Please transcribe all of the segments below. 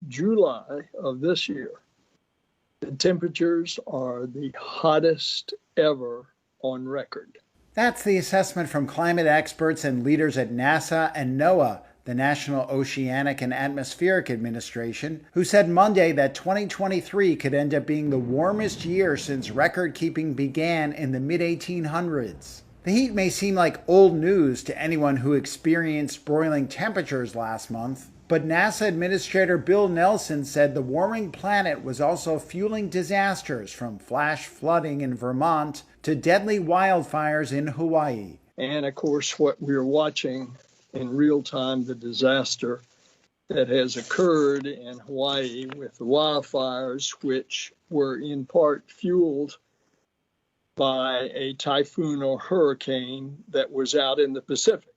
July of this year, the temperatures are the hottest ever on record. That's the assessment from climate experts and leaders at NASA and NOAA, the National Oceanic and Atmospheric Administration, who said Monday that 2023 could end up being the warmest year since record keeping began in the mid-1800s. The heat may seem like old news to anyone who experienced broiling temperatures last month, but NASA Administrator Bill Nelson said the warming planet was also fueling disasters from flash flooding in Vermont to deadly wildfires in Hawaii. And of course, what we're watching in real time, the disaster that has occurred in Hawaii with the wildfires, which were in part fueled by a typhoon or hurricane that was out in the Pacific.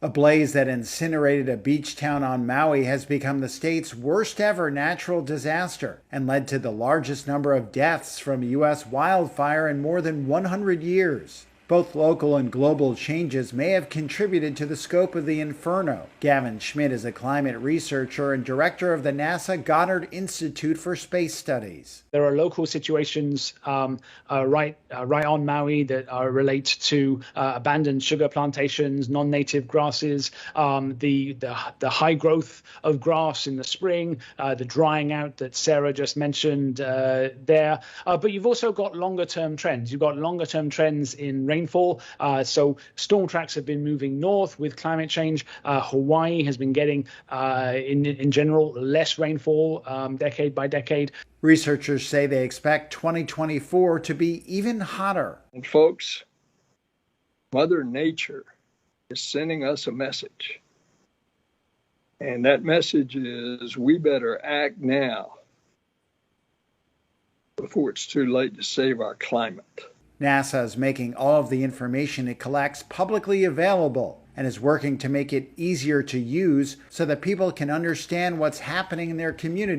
A blaze that incinerated a beach town on Maui has become the state's worst ever natural disaster and led to the largest number of deaths from a U.S. wildfire in more than 100 years. Both local and global changes may have contributed to the scope of the inferno. Gavin Schmidt is a climate researcher and director of the NASA Goddard Institute for Space Studies. There are local situations right on Maui that relate to abandoned sugar plantations, non-native grasses, the high growth of grass in the spring, the drying out that Sarah just mentioned there. But you've also got longer-term trends. You've got longer-term trends in rainfall. So storm tracks have been moving north with climate change. Hawaii has been getting, in general, less rainfall decade by decade. Researchers say they expect 2024 to be even hotter. And folks, Mother Nature is sending us a message. And that message is we better act now before it's too late to save our climate. NASA is making all of the information it collects publicly available and is working to make it easier to use so that people can understand what's happening in their community.